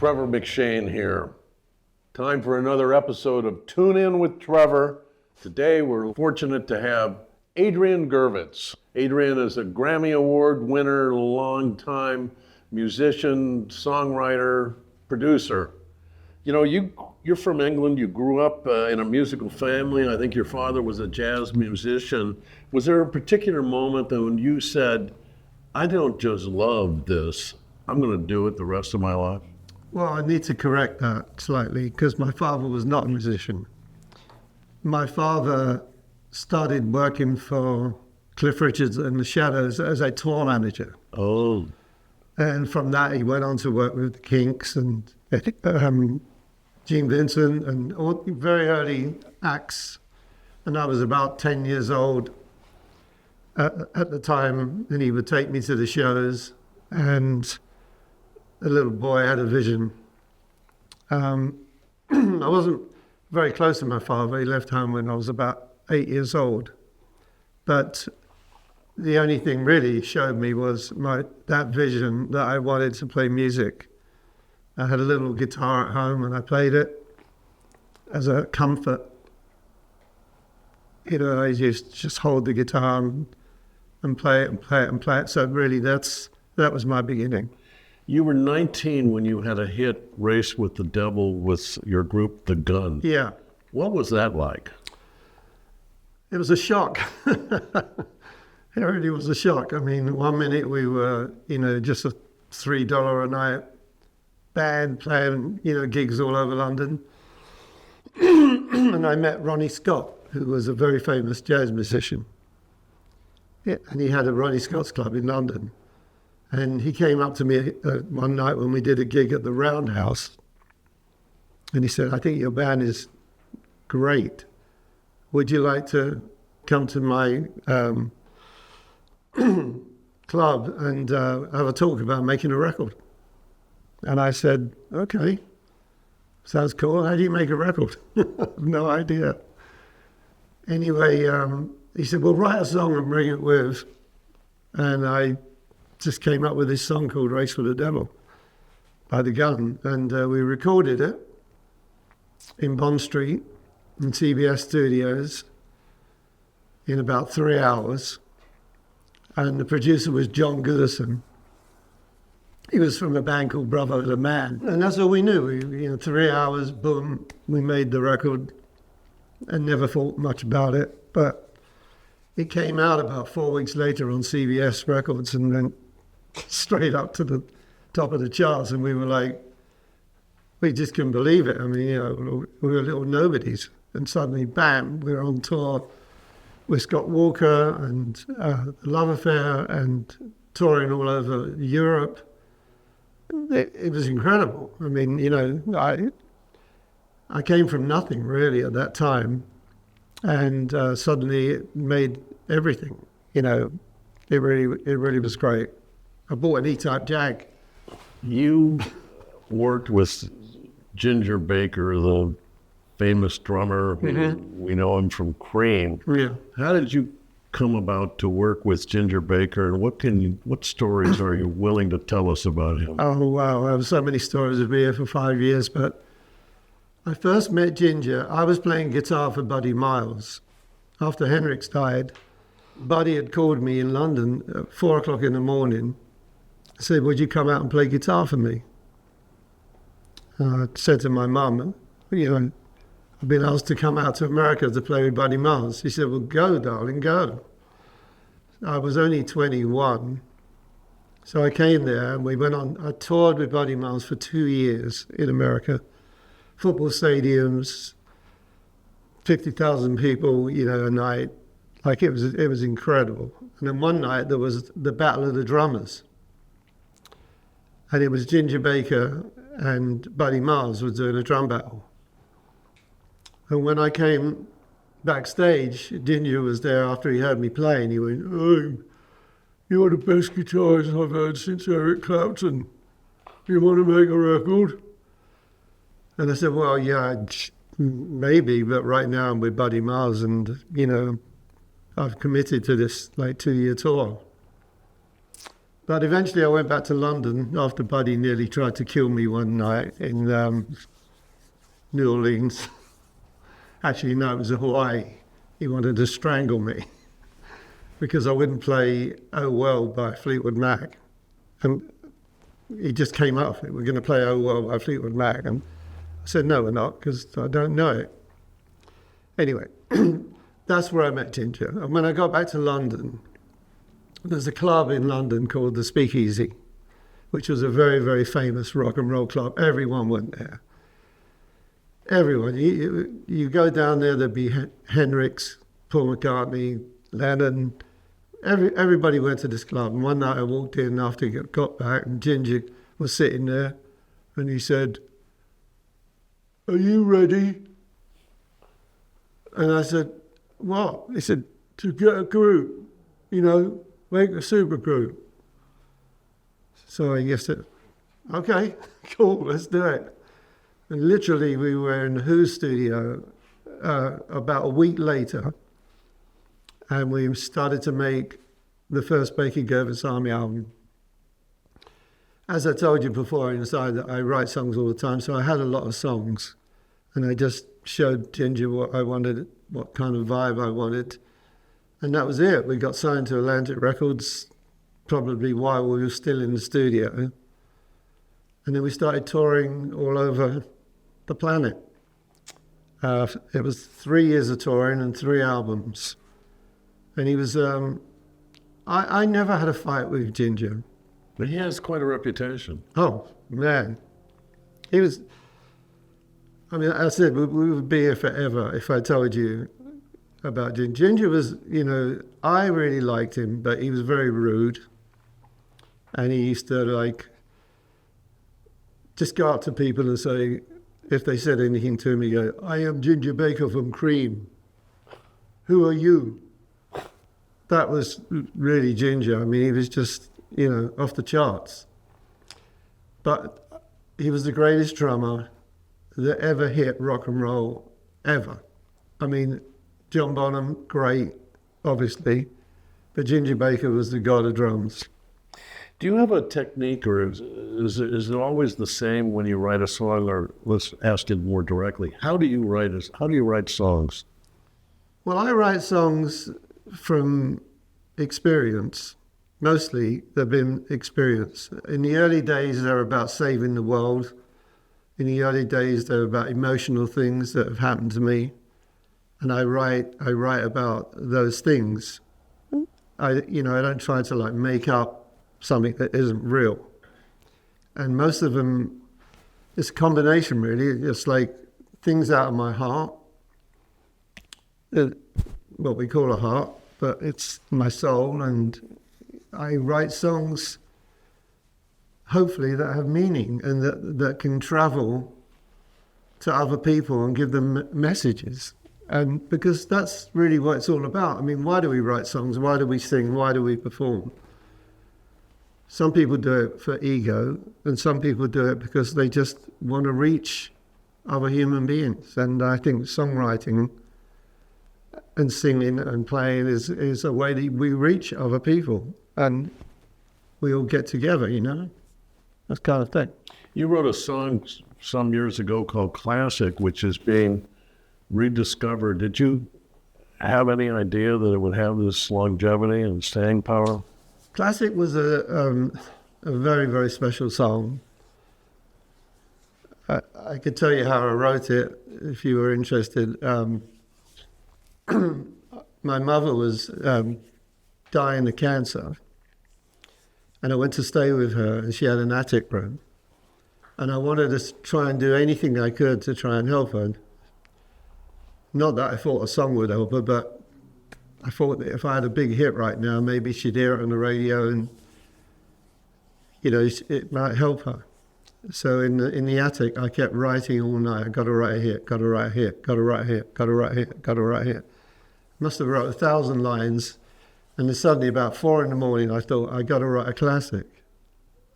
Trevor McShane here. Time for another episode of Tune In with Trevor. Today we're fortunate to have Adrian Gurvitz. Adrian is a Grammy Award winner, longtime musician, songwriter, producer. You know, you're from England. You grew up in a musical family. I think your father was a jazz musician. Was there a particular moment that when you said, I don't just love this, I'm going to do it the rest of my life? Well, I need to correct that slightly because my father was not a musician. My father started working for Cliff Richards and the Shadows as a tour manager. Oh. And from that, he went on to work with the Kinks and Gene Vincent and all very early acts. And I was about 10 years old at the time, and he would take me to the shows. And a little boy had a vision. I wasn't very close to my father. He left home when I was about 8 years old. But the only thing really he showed me was that vision that I wanted to play music. I had a little guitar at home and I played it as a comfort. You know, I used to just hold the guitar and play it and play it and play it. So really that was my beginning. You were 19 when you had a hit, Race with the Devil, with your group, The Gun. Yeah. What was that like? It was a shock. It really was a shock. I mean, 1 minute we were, just a $3 a night band playing, gigs all over London. And I met Ronnie Scott, who was a very famous jazz musician. Yeah, and he had a Ronnie Scott's club in London. And he came up to me one night when we did a gig at the Roundhouse. And he said, I think your band is great. Would you like to come to my club and have a talk about making a record? And I said, okay, sounds cool. How do you make a record? No idea. Anyway, he said, well, write a song and bring it with. And I just came up with this song called Race with the Devil by The Gun. And we recorded it in Bond Street in CBS Studios in about 3 hours. And the producer was John Goodison. He was from a band called Bravo the Man. And that's all we knew. 3 hours, boom, we made the record and never thought much about it. But it came out about 4 weeks later on CBS Records and then straight up to the top of the charts. And we were like, we just couldn't believe it. I mean, we were little nobodies. And suddenly, bam, we were on tour with Scott Walker and The Love Affair and touring all over Europe. It was incredible. I mean, I came from nothing really at that time, and suddenly it made everything. It really was great. I bought an E-Type Jag. You worked with Ginger Baker, the famous drummer. Mm-hmm. We know him from Cream. Yeah. How did you come about to work with Ginger Baker, and what stories are you willing to tell us about him? Oh, wow. I have so many stories. I've been here for 5 years, but I first met Ginger. I was playing guitar for Buddy Miles. After Hendrix died, Buddy had called me in London at 4 o'clock in the morning. I said, would you come out and play guitar for me? I said to my mum, I've been asked to come out to America to play with Buddy Miles. She said, well, go, darling, go. I was only 21. So I came there and we went on. I toured with Buddy Miles for 2 years in America. Football stadiums, 50,000 people, a night. Like it was incredible. And then one night there was the Battle of the Drummers. And it was Ginger Baker and Buddy Miles was doing a drum battle. And when I came backstage, Ginger was there after he heard me play, and he went, oh, you're the best guitarist I've heard since Eric Clapton. You want to make a record? And I said, well, yeah, maybe, but right now I'm with Buddy Miles, and, I've committed to this 2-year tour. But eventually I went back to London after Buddy nearly tried to kill me one night in New Orleans. Actually, no, it was Hawaii. He wanted to strangle me because I wouldn't play Oh Well by Fleetwood Mac. And he just came up, we're going to play Oh Well by Fleetwood Mac. And I said, no, we're not, because I don't know it. Anyway, that's where I met Ginger. And when I got back to London, there's a club in London called the Speakeasy, which was a very, very famous rock and roll club. Everyone went there. Everyone. You go down there, there'd be Hendrix, Paul McCartney, Lennon. Everybody went to this club. And one night I walked in after I got back, and Ginger was sitting there, and he said, "Are you ready?" And I said, "What?" He said, "To get a group, make a super group." So I said, "Okay, cool, let's do it." And literally we were in the Who's studio about a week later, and we started to make the first Baker Gurvitz Army album. As I told you before, inside that I write songs all the time, so I had a lot of songs, and I just showed Ginger what I wanted, what kind of vibe I wanted, and that was it. We got signed to Atlantic Records probably while we were still in the studio, and then we started touring all over the planet. It was 3 years of touring and 3 albums, and he was. I never had a fight with Ginger. But he has quite a reputation. Oh, man. He was, I said, we would be here forever if I told you about Ginger. Ginger was, I really liked him, but he was very rude. And he used to, just go up to people and say, if they said anything to me, go, "I am Ginger Baker from Cream. Who are you?" That was really Ginger. He was just, off the charts. But he was the greatest drummer that ever hit rock and roll, ever. John Bonham, great, obviously, but Ginger Baker was the god of drums. Do you have a technique, or is it always the same when you write a song? Or let's ask it more directly: How do you write songs? Well, I write songs from experience. Mostly they've been experience. In the early days, they're about saving the world. In the early days, they're about emotional things that have happened to me, and I write about those things. I don't try to make up something that isn't real. And most of them, it's a combination really. It's like things out of my heart, what we call a heart, but it's my soul, and I write songs hopefully that have meaning and that can travel to other people and give them messages. And because that's really what it's all about. Why do we write songs? Why do we sing? Why do we perform? Some people do it for ego, and some people do it because they just want to reach other human beings. And I think songwriting and singing and playing is a way that we reach other people, and we all get together, that kind of thing. You wrote a song some years ago called Classic, which is being rediscovered. Did you have any idea that it would have this longevity and staying power? Classic was a very, very special song. I could tell you how I wrote it if you were interested. My mother was dying of cancer, and I went to stay with her, and she had an attic room. And I wanted to try and do anything I could to try and help her. Not that I thought a song would help her, but I thought that if I had a big hit right now, maybe she'd hear it on the radio and, it might help her. So in the attic, I kept writing all night. I got to write a hit, got to write a hit, got to write a hit, got to write a hit, got to write a hit. Must have wrote 1,000 lines. And then suddenly about 4 a.m, I thought, I got to write a classic.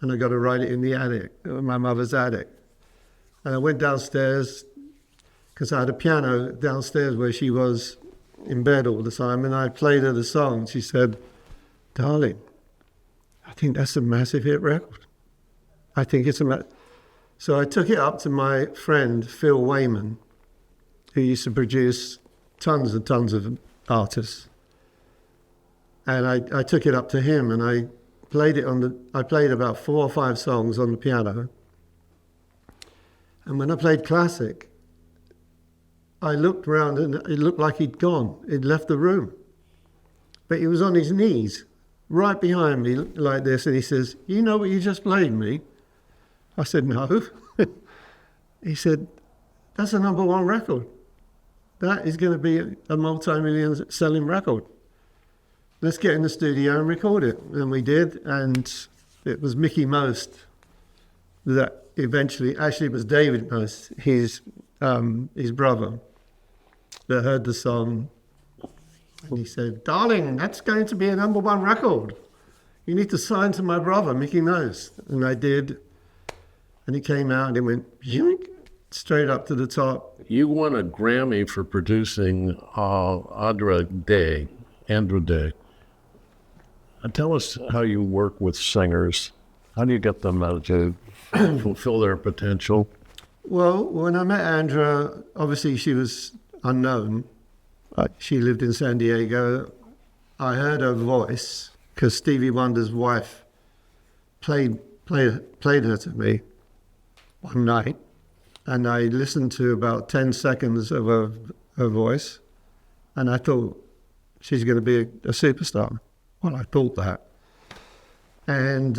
And I got to write it in the attic, my mother's attic. And I went downstairs, because I had a piano downstairs where she was in bed all the time, and I played her the song. She said, "Darling, I think that's a massive hit record. I think it's So I took it up to my friend, Phil Wayman, who used to produce tons and tons of artists. And I took it up to him, and I played about 4 or 5 songs on the piano. And when I played classic, I looked around and it looked like he'd gone. He'd left the room. But he was on his knees, right behind me like this, and he says, "You know what you just played me?" I said, "No." He said, "That's a #1 record. That is going to be a multi-million selling record. Let's get in the studio and record it." And we did, and it was Mickey Most that eventually, actually it was David Most, his brother, that heard the song, and he said, "Darling, that's going to be a #1 record. You need to sign to my brother, Mickey Most." And I did, and it came out and it went straight up to the top. You won a Grammy for producing Andra Day. Tell us how you work with singers. How do you get them to fulfill their potential? Well, when I met Andra, obviously she was unknown. She lived in San Diego. I heard her voice because Stevie Wonder's wife played her to me one night, and I listened to about 10 seconds of her voice, and I thought, she's going to be a superstar. Well, I thought that. And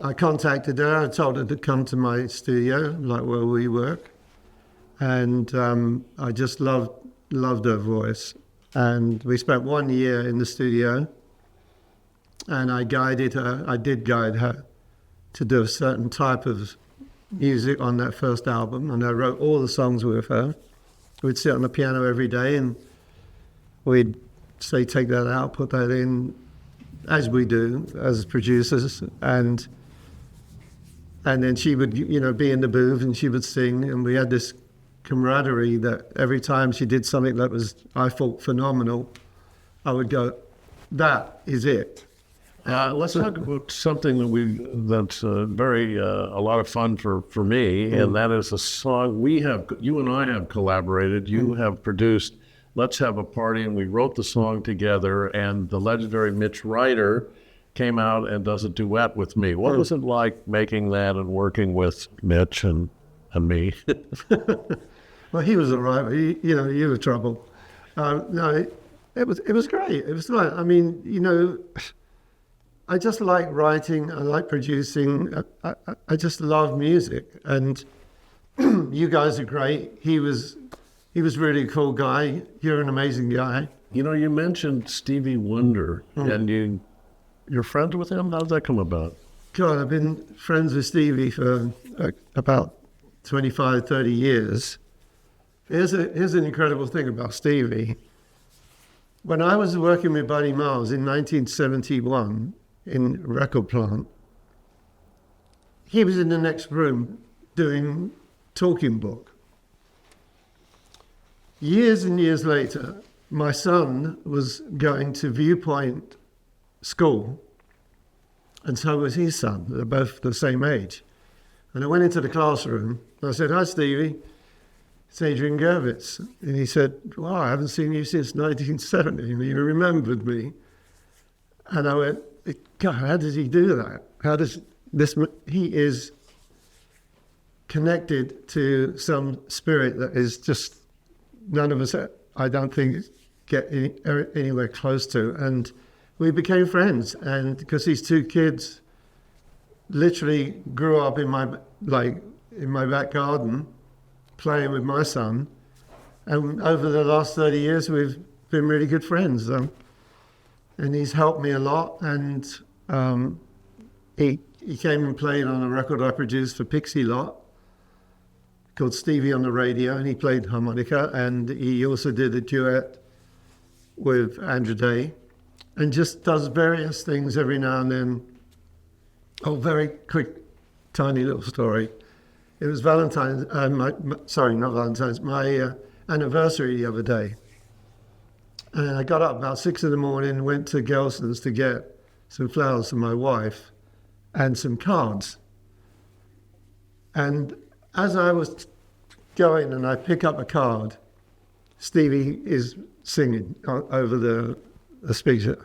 I contacted her. I told her to come to my studio, like where we work. And I just loved her voice. And we spent 1 year in the studio. And I did guide her to do a certain type of music on that first album. And I wrote all the songs with her. We'd sit on the piano every day and we'd say, take that out, put that in, as we do as producers, and then she would, be in the booth and she would sing, and we had this camaraderie that every time she did something that was, I thought, phenomenal, I would go, "That is it." Let's talk about something that's very a lot of fun for me, and that is a song you and I have collaborated. You have produced "Let's Have a Party," and we wrote the song together, and the legendary Mitch Ryder came out and does a duet with me. What was it like making that and working with Mitch and me? Well, he was all right. You were trouble. No, it was great. It was like, I just like writing. I like producing. I just love music, and you guys are great. He was really a cool guy. You're an amazing guy. You mentioned Stevie Wonder, and you're friends with him? How did that come about? God, I've been friends with Stevie for about 25, 30 years. Here's an incredible thing about Stevie. When I was working with Buddy Miles in 1971 in a record plant, he was in the next room doing talking book. Years and years later, my son was going to Viewpoint School, and so was his son. They're both the same age. And I went into the classroom, and I said, "Hi, Stevie. It's Adrian Gurvitz." And he said, "Wow, I haven't seen you since 1970. And he remembered me." And I went, "God, how does he do that? How does this?" He is connected to some spirit that is just none of us, I don't think, get anywhere close to. And we became friends, and because these two kids literally grew up in my back garden playing with my son, and over the last 30 years we've been really good friends, and he's helped me a lot. And he came and played on a record I produced for Pixie Lot called Stevie on the Radio, and he played harmonica, and he also did a duet with Andra Day, and just does various things every now and then. Oh, very quick, tiny little story. It was Valentine's, not Valentine's, my anniversary the other day. And I got up about 6 a.m, went to Gelson's to get some flowers for my wife, and some cards. And as I was going and I pick up a card, Stevie is singing over the speaker.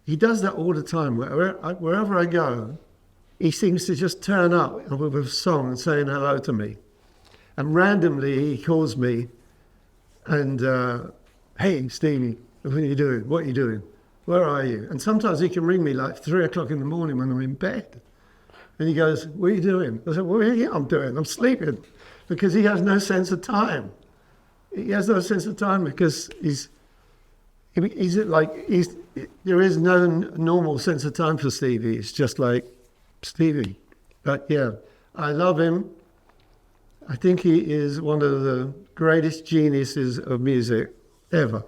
He does that all the time. Wherever I go, he seems to just turn up with a song and saying hello to me. And randomly he calls me and, hey, Stevie, what are you doing? What are you doing? Where are you? And sometimes he can ring me like 3 o'clock in the morning when I'm in bed. And he goes, what are you doing? I said, what are you? I'm doing? I'm sleeping. Because he has no sense of time. He has no sense of time because there is no normal sense of time for Stevie. It's just like Stevie. But yeah, I love him. I think he is one of the greatest geniuses of music ever.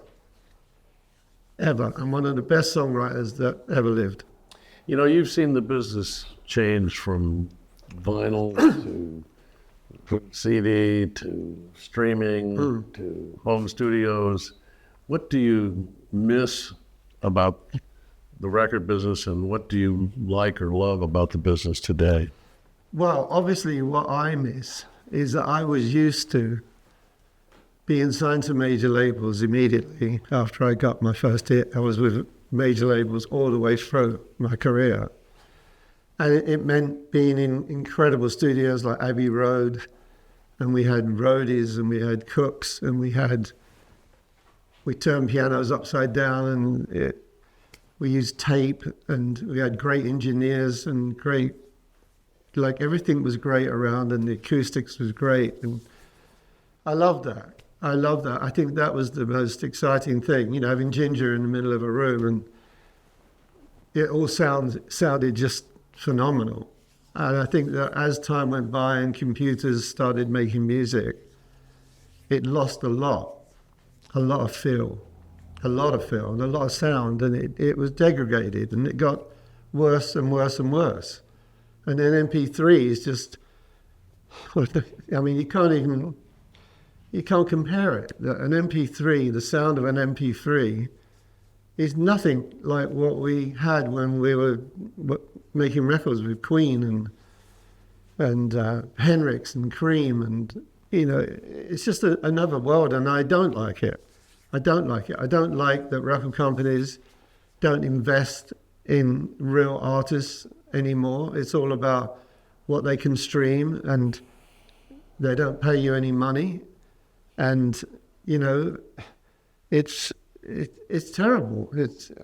Ever. And one of the best songwriters that ever lived. You know, you've seen the business change from vinyl to CD to streaming to home studios. What do you miss about the record business, and what do you like or love about the business today? Well, obviously what I miss is that I was used to being signed to major labels immediately after I got my first hit. I was with major labels all the way through my career. And it meant being in incredible studios like Abbey Road, and we had roadies and we had cooks and we turned pianos upside down and we used tape, and we had great engineers and everything was great around, and the acoustics was great. And I loved that. I think that was the most exciting thing, having Ginger in the middle of a room, and it all sounded just phenomenal. And I think that as time went by and computers started making music, it lost a lot of feel, and a lot of sound, and it was degraded, and it got worse and worse and worse. And then MP3 is just, you can't compare it. An MP3, the sound of an MP3 is nothing like what we had when we were making records with Queen and Hendrix and Cream, and it's just another world, and I don't like it. I don't like that record companies don't invest in real artists anymore. It's all about what they can stream, and they don't pay you any money, and it's terrible.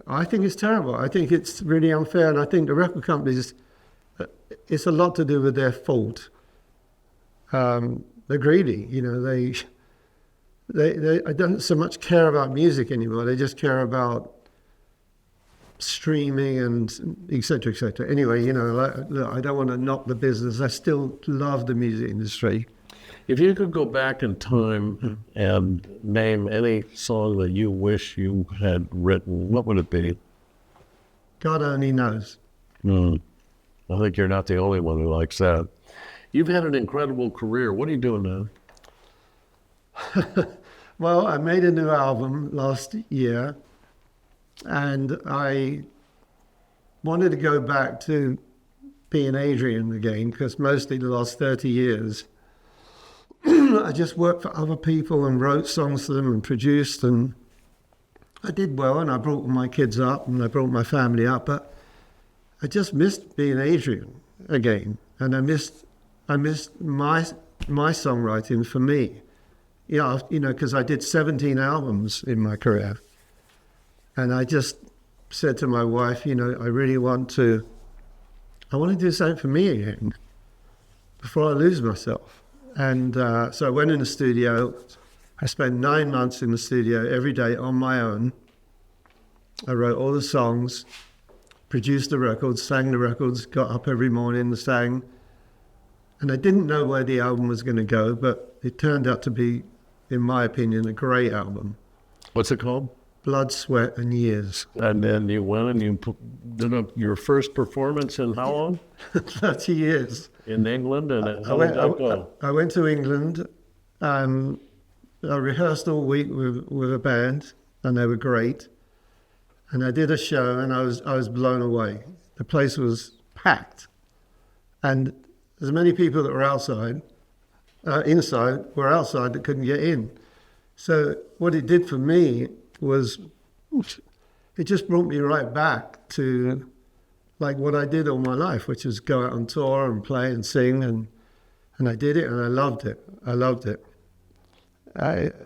I think it's terrible. I think it's really unfair, and I think the record companies, it's a lot to do with their fault. They're greedy. They don't so much care about music anymore. They just care about streaming and et cetera, et cetera. Anyway, look, I don't want to knock the business. I still love the music industry. If you could go back in time and name any song that you wish you had written, what would it be? God only knows. I think you're not the only one who likes that. You've had an incredible career. What are you doing now? Well, I made a new album last year, and I wanted to go back to being Adrian again, because mostly the last 30 years, I just worked for other people and wrote songs for them and produced, and I did well, and I brought my kids up and I brought my family up, but I just missed being Adrian again, and I missed my songwriting for me. Because I did 17 albums in my career, and I just said to my wife, I really want to do something for me again before I lose myself. And so I went in the studio. I spent 9 months in the studio every day on my own. I wrote all the songs, produced the records, sang the records, got up every morning and sang. And I didn't know where the album was going to go, but it turned out to be, in my opinion, a great album. What's it called? Blood, Sweat and Years. And then you went and you did your first performance in how long? 30 years. In England? And how did that go? I went to England. I rehearsed all week with a band, and they were great. and I did a show, and I was blown away. The place was packed, and as many people that were inside were outside that couldn't get in. So what it did for me was it just brought me right back to like what I did all my life, which is go out on tour and play and sing, and I did it, and I loved it. I loved it.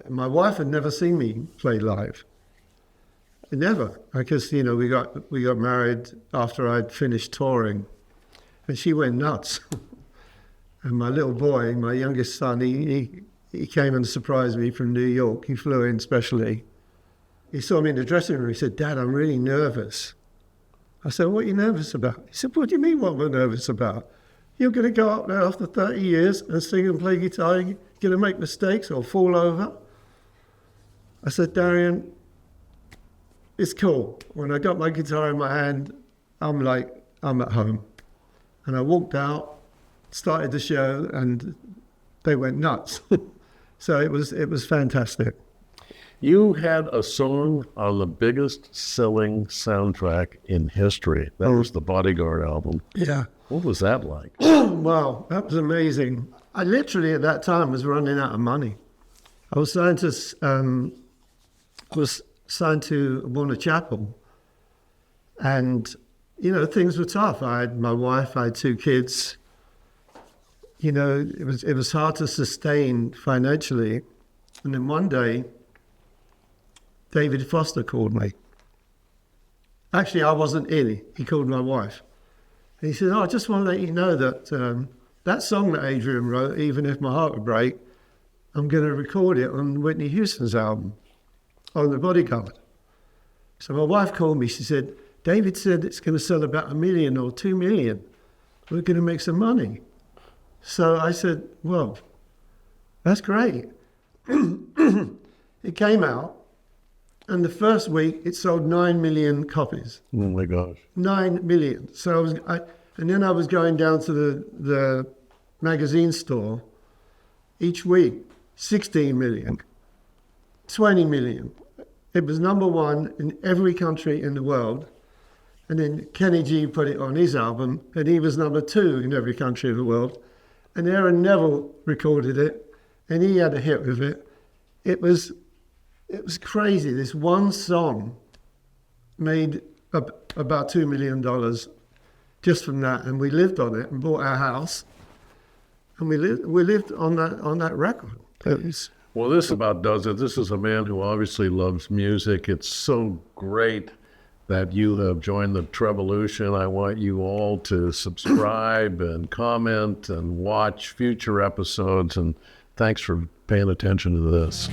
My wife had never seen me play live. Never, because we got married after I'd finished touring, and she went nuts. And my little boy, my youngest son, he came and surprised me from New York. He flew in specially. He saw me in the dressing room. He said, "Dad, I'm really nervous." I said, "What are you nervous about?" He said, "What do you mean, what am I nervous about? You're going to go up there after 30 years and sing and play guitar. You're going to make mistakes or fall over." I said, "Darian, it's cool. When I got my guitar in my hand, I'm at home." And I walked out, started the show, and they went nuts. So it was fantastic. You had a song on the biggest selling soundtrack in history. That was the Bodyguard album. Yeah. What was that like? Wow, that was amazing. I literally at that time was running out of money. I was signed to Warner Chappell, and things were tough. I had my wife, I had 2 kids. It was hard to sustain financially. And then one day, David Foster called me. Actually, I wasn't in. He called my wife. And he said, "Oh, I just want to let you know that that song that Adrian wrote, Even If My Heart Would Break, I'm going to record it on Whitney Houston's album, on the Bodyguard." So my wife called me. She said, "David said it's going to sell about 1 million or 2 million. We're going to make some money." So I said, "Well, that's great." It came out, and the first week it sold 9 million copies. Oh my gosh. 9 million. So and then I was going down to the magazine store each week, 16 million, 20 million. It was #1 in every country in the world. And then Kenny G put it on his album, and he was #2 in every country in the world. And Aaron Neville recorded it, and he had a hit with it. It was crazy. This one song made about $2 million just from that, and we lived on it and bought our house, and we lived on that record. Well, this about does it. This is a man who obviously loves music. It's so great that you have joined the Trevolution. I want you all to subscribe and comment and watch future episodes. And thanks for paying attention to this.